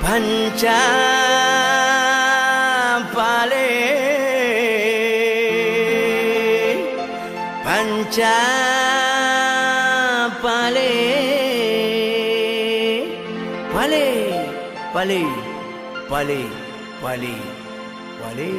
Panca pale, panca pale, pale, pale, pale, pale, pale.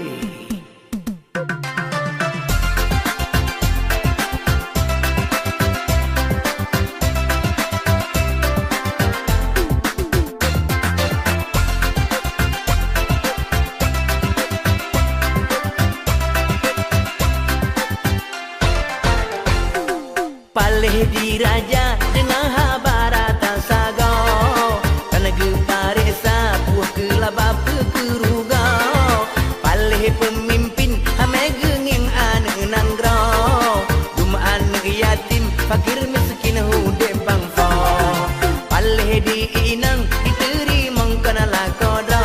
Paleh diraja dengan habaratan saga, tanah geparesa puah kelaba pekeruga. Paleh pemimpin hame genging ane nanggro, dumaan yatim fakir miskin hude bangsa. Paleh diinang diterima kana lakodo,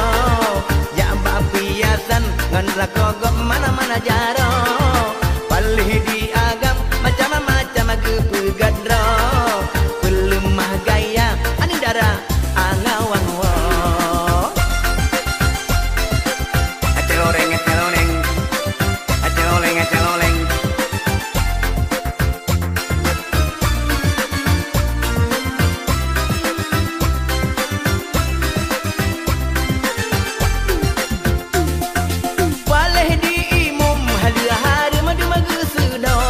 ya bapiasan ngan lakogok mana-mana jaro. Paleh diagam macam-macam kepegadra, pelemah gaya anindara angawang wa. Aceloreng, aceloreng, aceloreng, aceloreng. Paleh diimum hari-hari madu-madu sudah.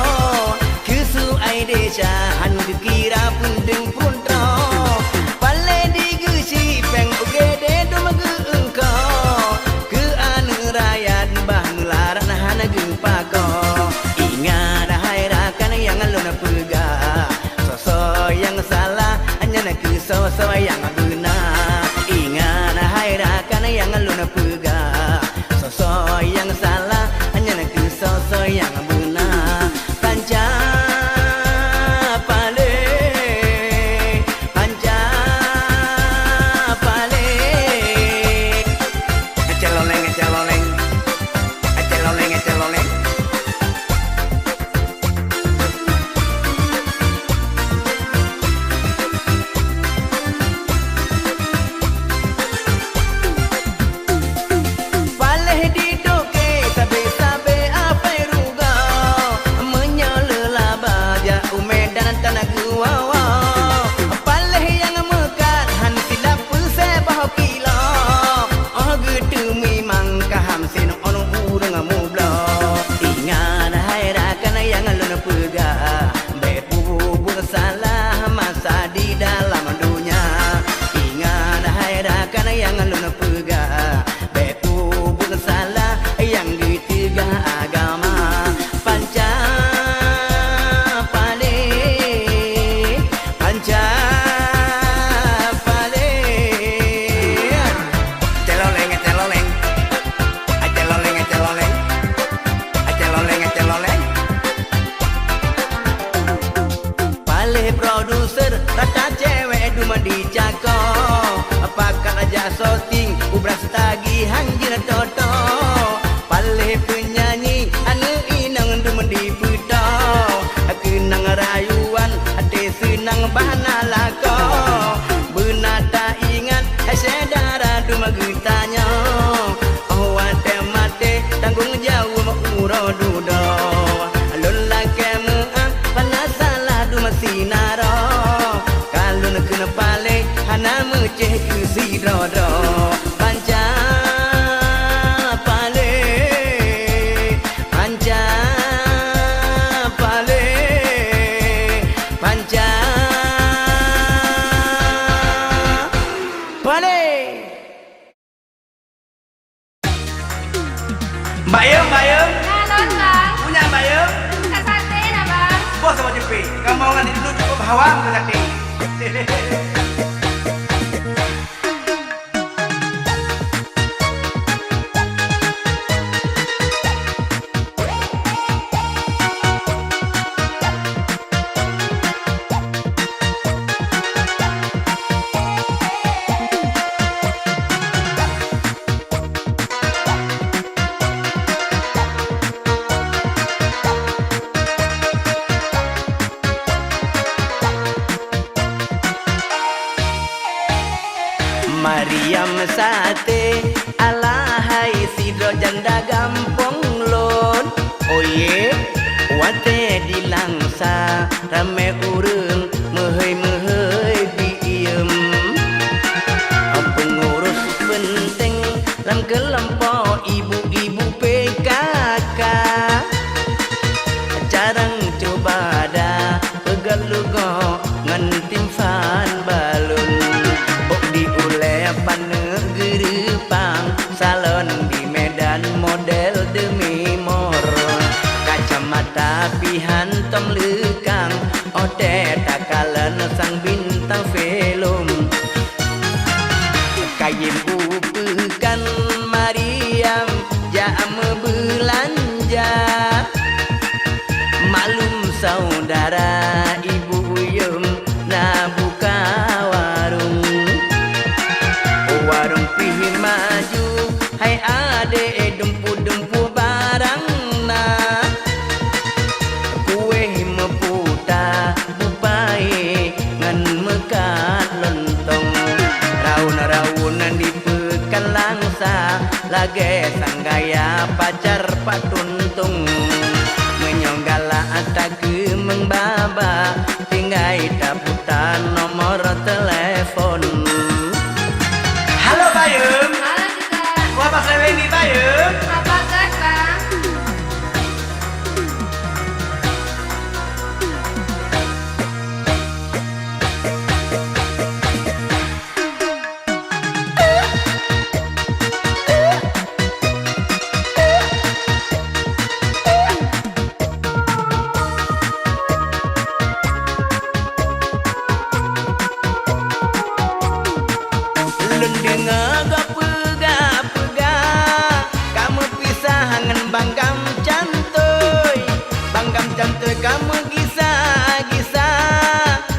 Desahan kira pundeng puntra, paleh digesi peng ugede domagu engkau, ke anu rakyat bah nularan hana gempako. Ingat hai rakan yang alun pega, sosok yang salah hanya nak sosok yang benar. Ingat hai rakan yang alun pega, sosok yang salah hanya nak sosok yang benar. Panca yang alun pega, betu bukan salah yang ditiga agama. Panca pale, panca pale. Celoleng, celoleng, celoleng, celoleng, celoleng, celoleng. Pale produser rata cewek duma dicako. Apakah aja soting ubras tagihan jina toto. Paleh penyanyi anu inang dumen diputo, kenang rayuan ate senang bahana lako. Benata ingat sedara duma getanya, oh ate mate tanggung jawab uro dudo. Alun lake muang panasalah duma sinaro, kalun kena paleh hana meceh ke sirodo. Panca pale, panca pale, panca pale. Mbak Yem, Mbak Yem. Nanon bang, Punya Mbak Yem. buka sate nah bang. Bos sama jepi. Kamu mau nganti dulu cukup hawa berarti. Mariam sate alahai sidro janda gampong lon. Oye wate dilangsa rame urang mehei diem. Pengurus penting lam kelompok ibu-ibu PKK. Jarang coba dah pegalugo ngan timfan balun. Bok diulepan negeri pang salon di Medan model demi mor. Kacamata pihan tom lekang ote takalan sang bintang film. Kain upekan Mariam jam belanja. Malum saudara ibu yum na buka warung. Warung pih maju hai ade dempu-dempu barang na. Kue meputa bupai ngan mekat lontong. Raun-raunan di pekan langsa lage sanggaya pacar patuntung. Menyonggala atake mengbaba tinggai daputan nomor telepon. Halo Bayem. Halo juga. Wah pas ini Bayem. Apa kabar Bang? Dengar gapega kamu pisahangan banggam cantoy. Banggam cantoy kamu gisa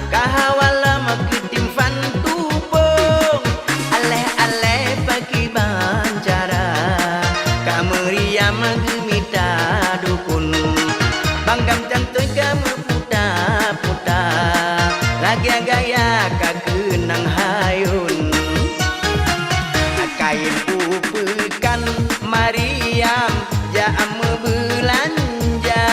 kahawala makitim fan tubong. Aleh pagi bancara kamu ria magimita dukun. Banggam cantoy kamu puta lagi gaya kakenang hayun. Kain upekan Mariam jam belanja.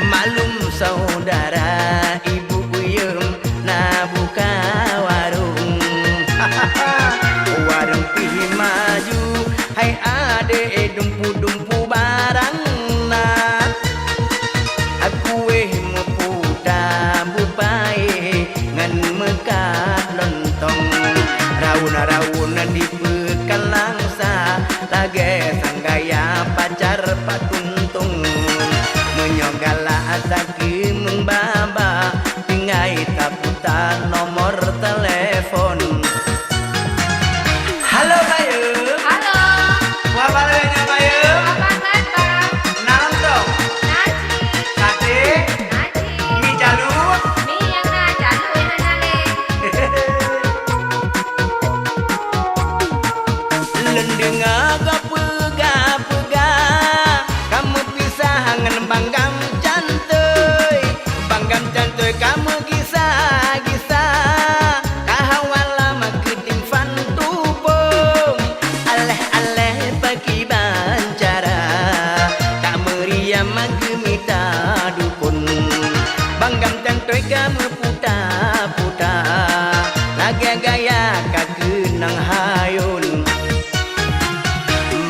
Malum saudara ibu yum na buka warung. Warung pih maju hai ade dumpu-dumpu barang na. Aku meputa bupai ngan mekat lontong. Raun-raunan di pekan langsa lage sanggaya pacar patuntung. Menyonggala atake mengbaba tinggai taputan nomor telepon. Halo Bayem. Halo. Wah balenya Bayem. Apa kabar Bang? Naon dong? Nasi. Sate, Nasi. mie jalur. Mie yang na jalur yang nale. Lendenga gapega kamu pisahangan banggam cantoy. Banggam cantoy kamu gisa kahawala makitim fan tubong. Aleh pagi bancara kamu ria magimita dukun. Banggam cantoy kamu puta lagi gaya kakenang hayun.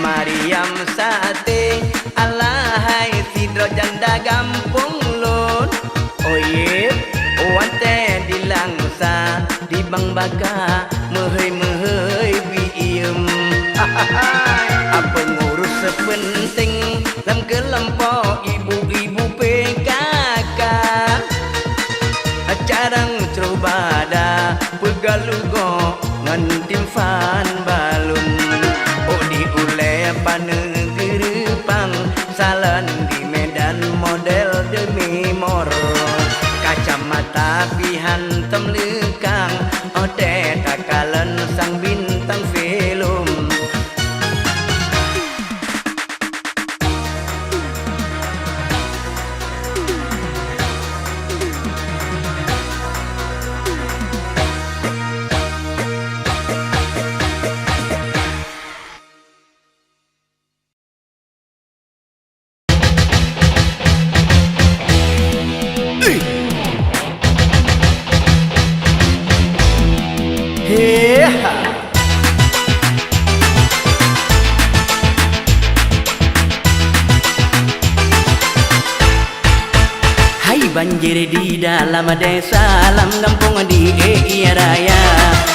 Mariam sate alahai sidro janda gampong lon. Oye wate dilangsa di bang baka mehei biem. Apa ngurus sepenting lam kelompok ibu-ibu PKK. Jarang coba dah pegalugo ngan timfan balun. Diulepan negeri pang salon di Medan model demi mor. Kacamata pihan tem lekang ote takalan sang bintang film. Heha. Hai banjir di dalam desa, dalam kampung di Iya Raya.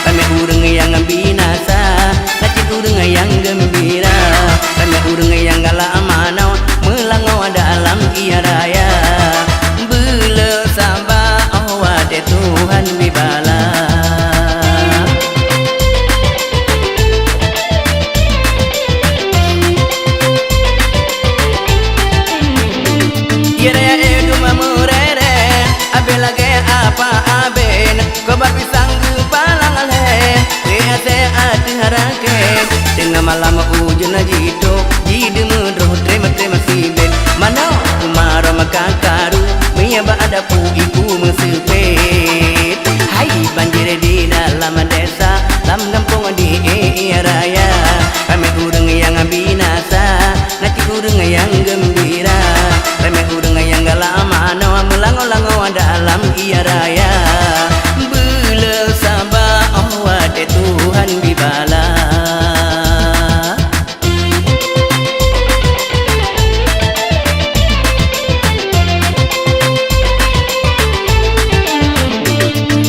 Kami urang yang binasa, ngaci urang yang gembira. Kami urang yang galak manau, melangau dalam Iya Raya. Bela sabah awat Tuhan bibala. Iya Raya edu mamurere, abe lagi apa aben, kau bapi sanggup palang alhe, dia se ati harake, dengan malam hujan jitu, jidu mudroh terima siben, mana kumara makakaru, miya ba ada pu ibu mesepet. Hai banjir di dalam desa, dalam kampung di Iya Raya, kami urang yang binasa, ngaci urang yang gembira. Kami urang yang galak manau, melangau-langau dalam Iya Raya. Bela sabah awat Tuhan bibala.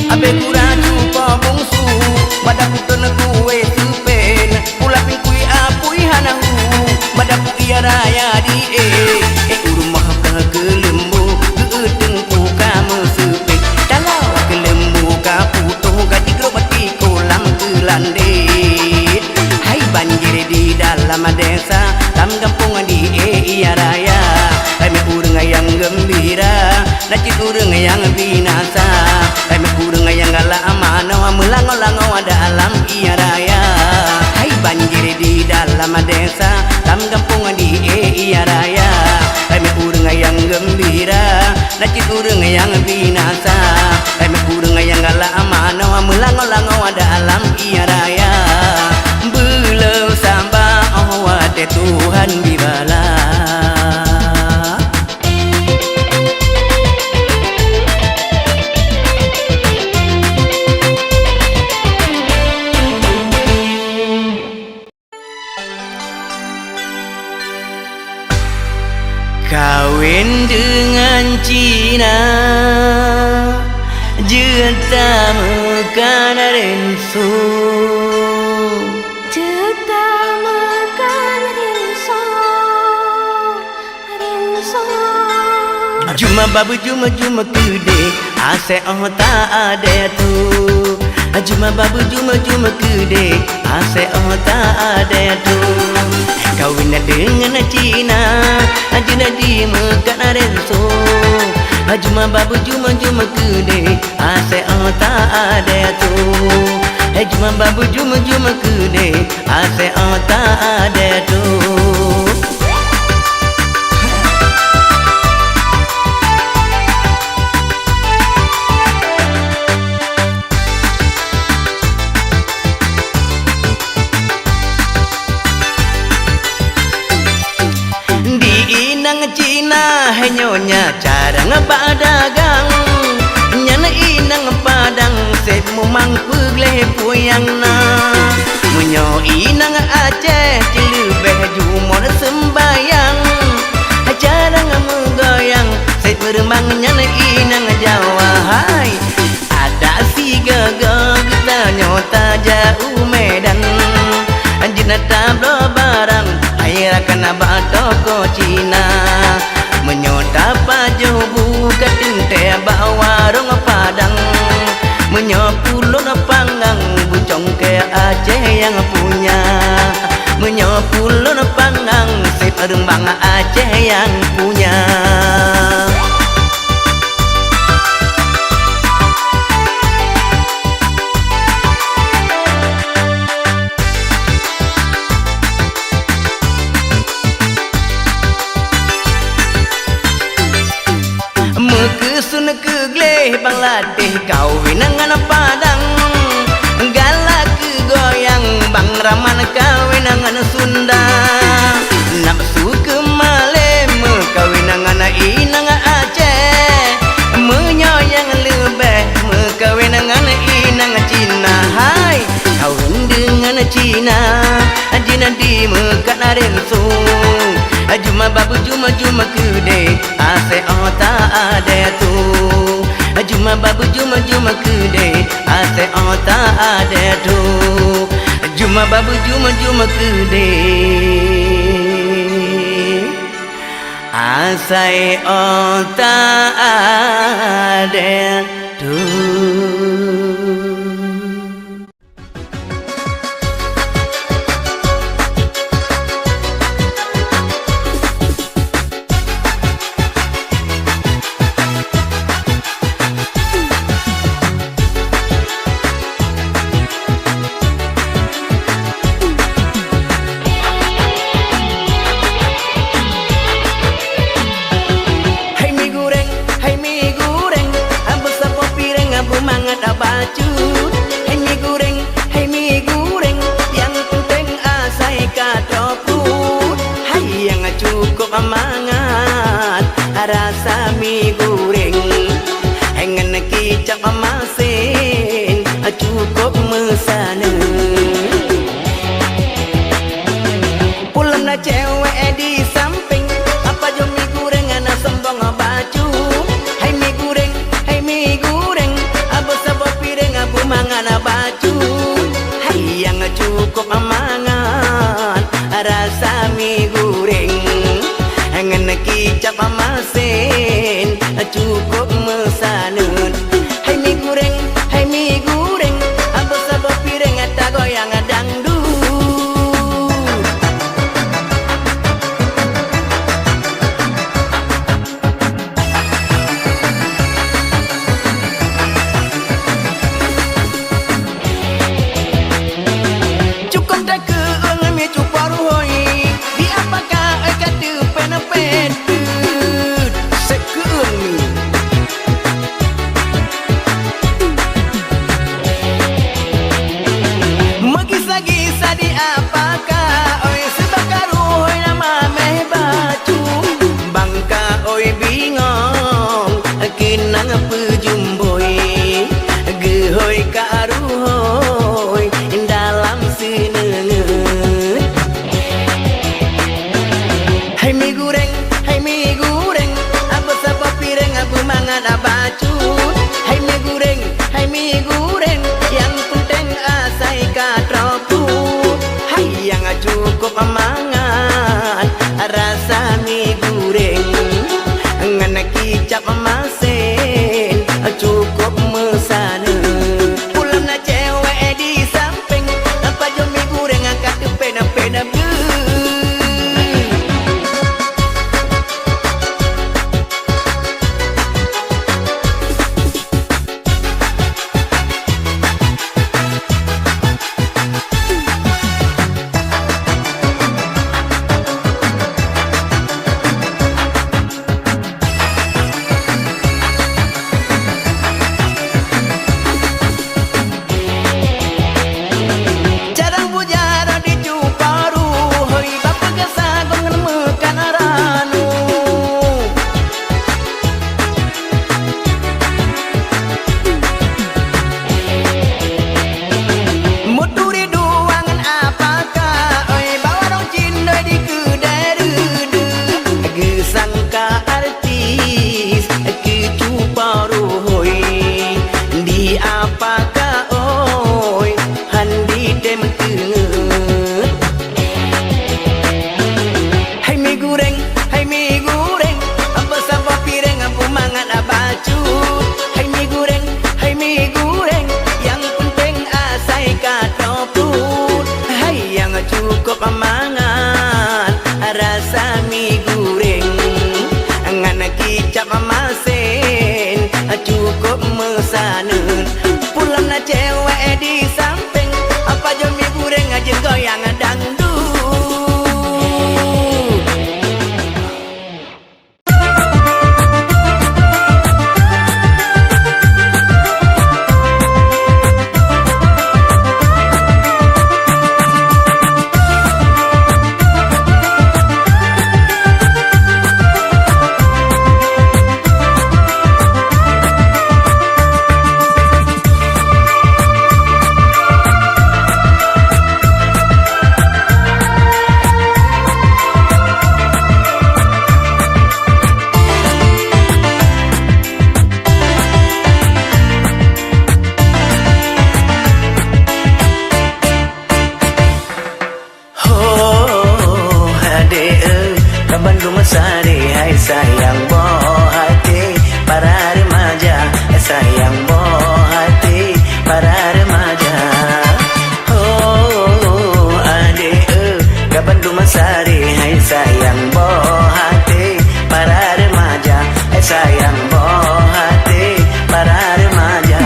Abe kurang jumpa bungsu, badak putun kue supen, pula pingkui apui hanahu, badak Iya Raya di urumah kelembu, geudeng puka mesepek, dalau kelembu ka putuh gaji gro mati kolam kelande. Hai banjir di dalam desa, dalam kampung di Iya Raya, kami urang yang gembira, naci urang yang binasa. Kami urang yang galak manau, melangau-langau dalam Iya Raya. Hai banjir di dalam desa, dalam kampung di Iya Raya, kami urang yang gembira, naci urang yang binasa. Kami urang yang galak manau, melangau-langau dalam Iya Raya. Bela sabah awat Tuhan bibala. Kawin dengan Cina, juta mekan renso, Juta makan rinso, rinso. Juma babu juma kude, ase oh tak ada tu. Juma babu juma kude, ase oh tak ada tu. Kawin dengan Cina, juna di mekan renso. Juma babu juma kude, ase oh tak ada tu. Juma babu juma kude, ase oh tak ada tu. Inang Cina hanyonya cara ngebadagang, nyana inang padang set mumang pegleh puyang na. Munyo inang Aceh cilebeh jumor sembayang, cara ngegoyang set meremang nyana inang Jawa. Hai ada si gagak kita nyota jauh Medan, anjina tablo barang air kena batoko Cina, menyota pajo buka tinte bawa warung padang, menyopulun panggang bucong ke Aceh yang punya, menyopulun panggang sip rembang Aceh yang punya. Mekesun kegleh bang latih kawin dengan padang, galak kegoyang bang raman kawin dengan Sunda. Nafsu kemalem kawin dengan inang Aceh, na Cina Ajina di mekat naren so Juma babu juma kude ase ota ade tu Juma babu juma kude ase ota ade tu Juma babu juma kude ase ota ade tu rasa mie goreng hengan kicap masin cukup mesana pulang na cewek di samping apa jo mie goreng ana sembang baju hai mie goreng abu sabab piring abu mangan baju hai yang cukup mangan rasa mie goreng hengan kicap masin cukup mesanun hai mie goreng abu sabab piring tak goyang dangdut cukup tak keung mie cupar hoi di apakah kata pen nang pejumboy gehoy karuhoy dalam sinenget hai mie goreng apa sabab piring abu mangan baju hai mie goreng yang penting asai katroku hai yang cukup mangan rasa mie goreng ngan kicap masin sayang boh hati para remaja. Oh adik kapan dumasari hai sayang boh hati para remaja. Hai sayang boh hati para remaja.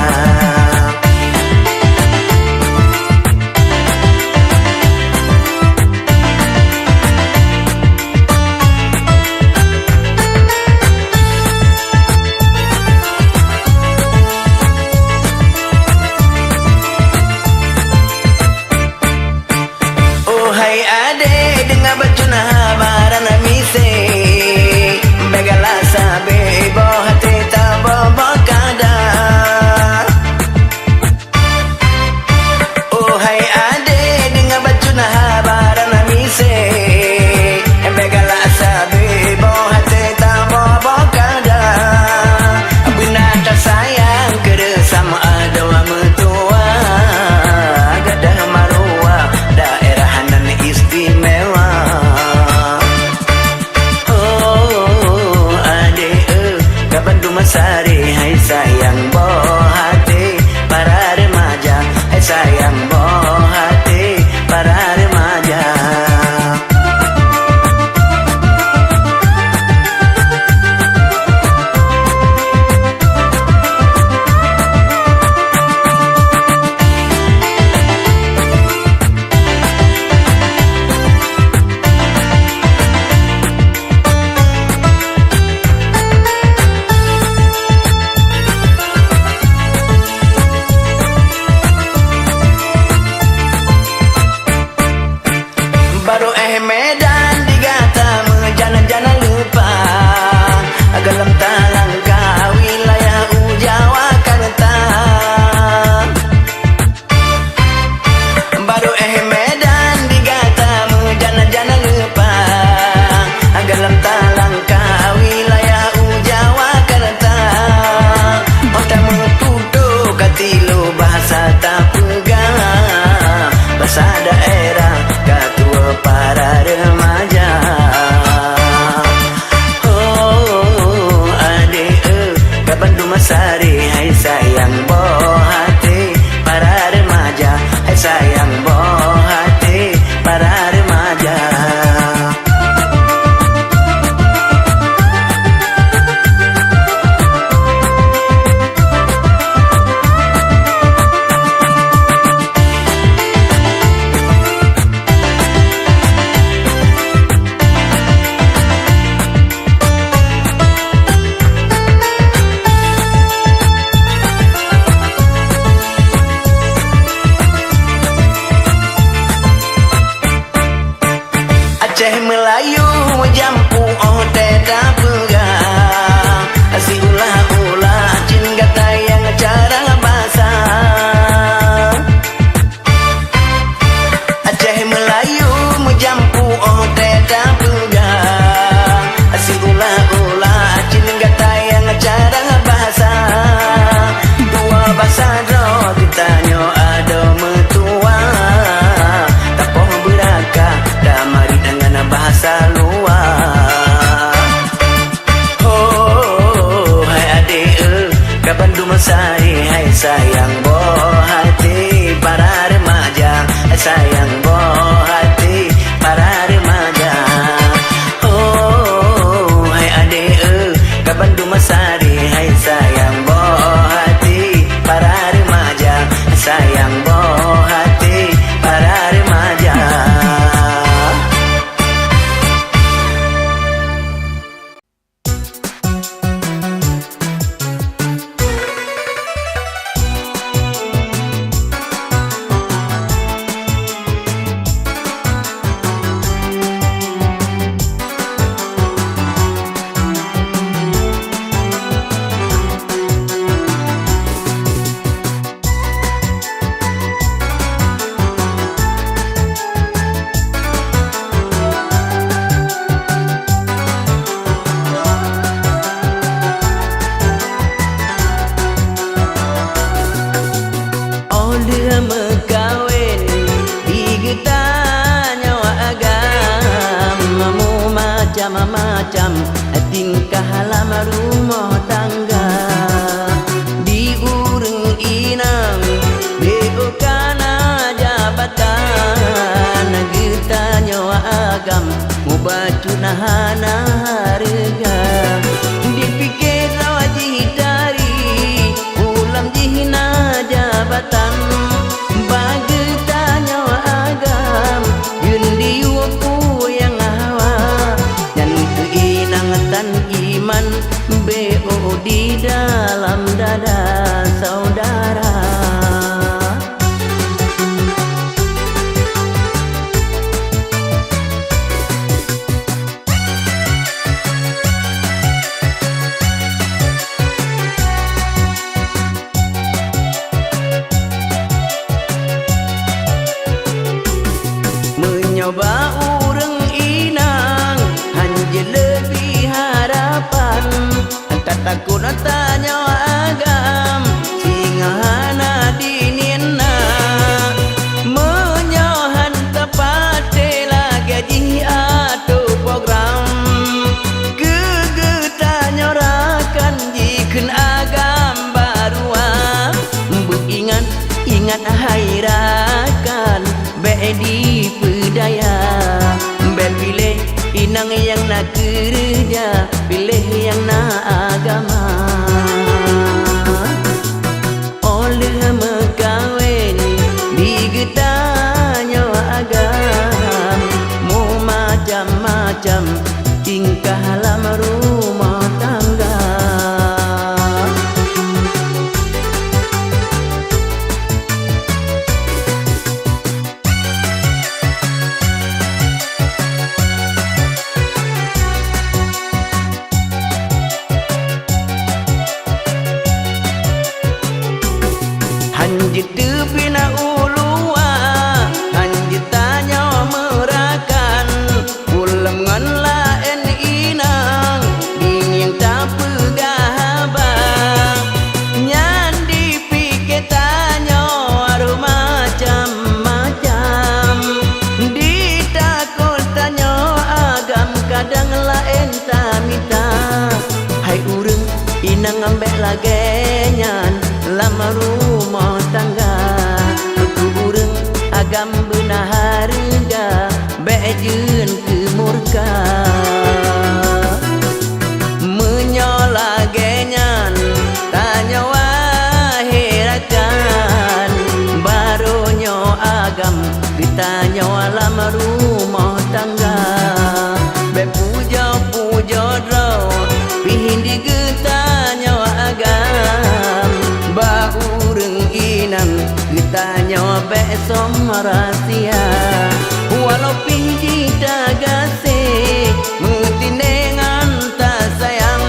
Sari hai sayang boh hati para remaja. Hai sayang boh hati para remaja. Bahasa daerah ketua para remaja. Oh adik kapan dumasari hai sayang boh hati para remaja. Hai sayang boh hati para remaja. Aceh Melayu jampu oh teta pegang. Si ulah-ulah cin gata yang cara bahasa. Aceh Melayu jampu oh teta pegang. Si ulah-ulah cin gata yang cara bahasa. Dua bahasa dro ditanyo ada metua. Tapoh beraka damari bahasa luar. Oh hai adik kapan dumasari hai sayang boh hati para remaja. Hai sayang boh hati para remaja. Oh hai adik kapan dumasari hai sayang boh hati para remaja. Hai sayang boh hati para remaja. macam-macam tingkah lama rumah tangga. Di takut tanya agam singahana dinina menyohan tepate lagi ji atau program kegetanya rakan jiken agam barua ingat ingat hairakan di pedaya pilih inang yang nak kerja pilih yang nak agama oleh mekawin digetanya agam mau macam-macam tingkah lama rumah tangga. Hanjit pina ulua hanjit tanya merakan ulam ngan laen inang dingin tak pegahaba nyan dipikir tanya aru macam-macam ditakut tanya agam kadang laen tak minta hai urang inang ambek lagenyan lama rumah tangga aku urang agam benar harga bejen ke murka menyola genyan tanya wahirakan barunya agam ditanya lama rumah tangga bepuja-puja draw pihin digetanya agam baureng inang getanya besom rahasia walau piji dagase mentindengan tak sayang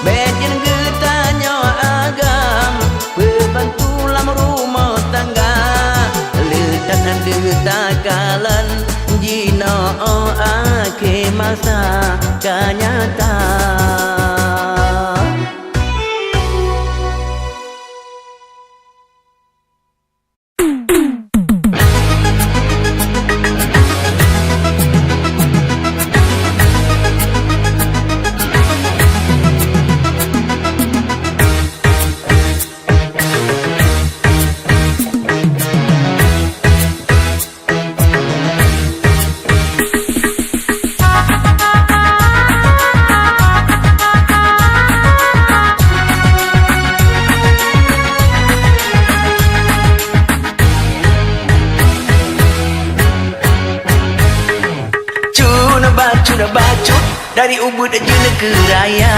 bejen getanya agam pembantu lam rumah tangga letak detakalan jina ake masa kenyataan. Bacut dari ubud jun ke raya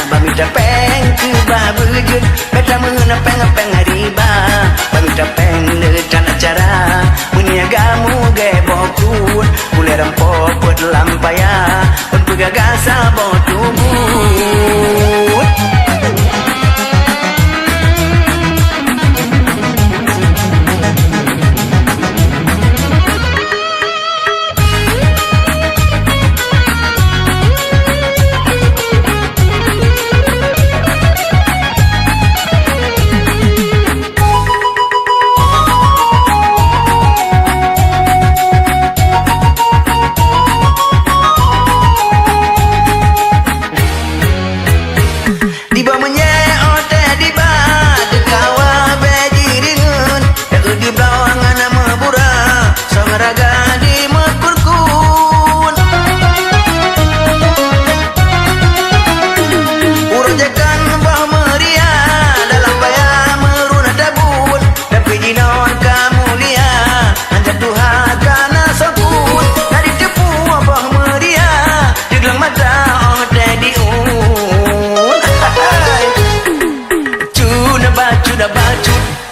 bami tapeng ke babujun beta mengenap peng riba bami tapeng le tanah cara meniagamu gebokun boleh rampok buat lampaya pun pegagasa botubut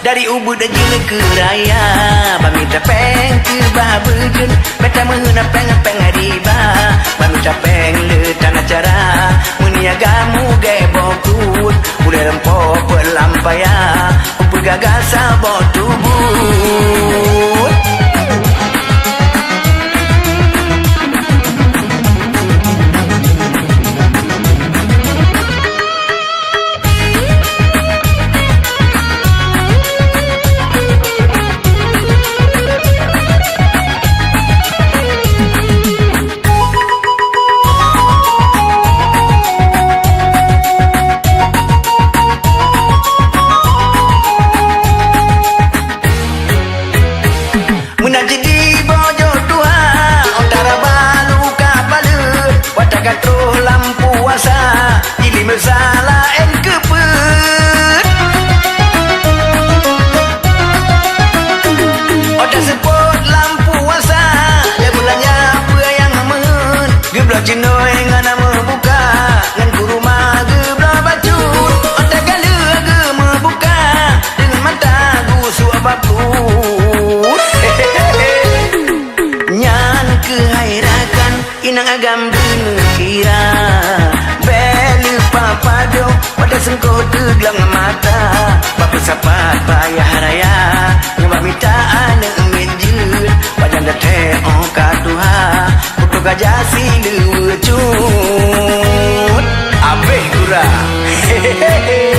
dari ubud jun ke raya bami tapeng ke babujun beta mengenap peng riba bami tapeng le tanah cara meniagamu gebokun boleh rempok pelampaya upegagasa botubut sengko teglang mata Bapak sapat payah raya Nyoba minta ane menjut Pajang dete katuha Putu gajah silu cut Abeh gura Hehehe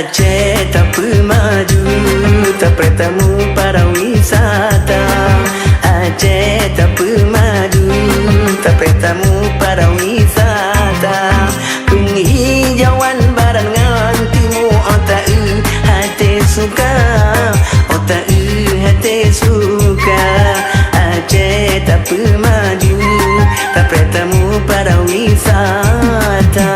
Aceh tak maju, tak bertemu para wisata. Aceh tak maju, tak bertemu para wisata. Penghijauan barat ngan timur, otak hati suka, otak hati suka. Aceh tak maju, tak bertemu para wisata.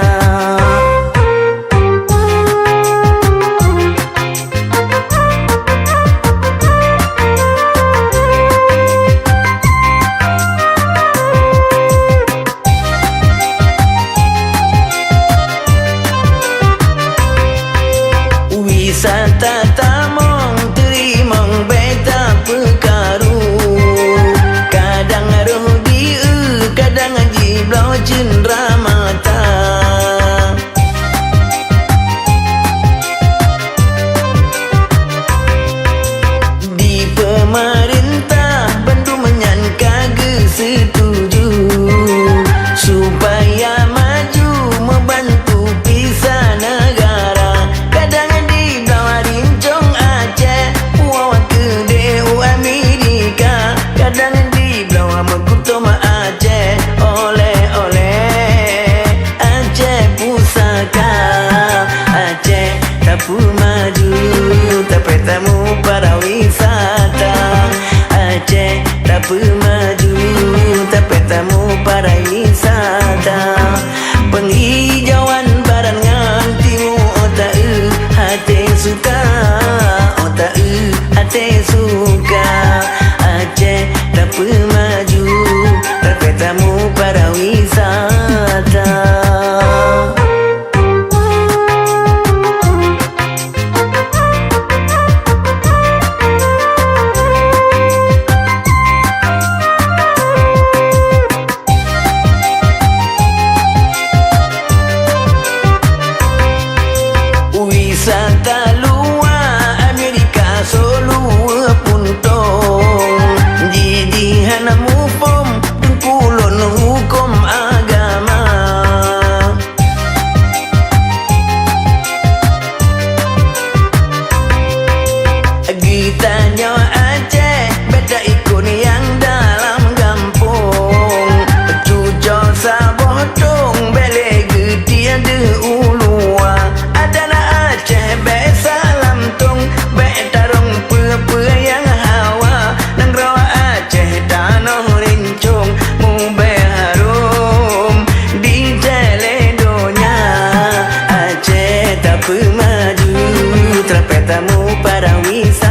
Ceritanya Aceh beda ikut yang dalam kampung. Cucok Sabah dong bele gede ada ulua. Ada na Aceh be salam tong be tarung pe yang hawa. Nang rawa Aceh tanah rincung mu be harum di jeledonya. Aceh tak maju terpetamu para wisata.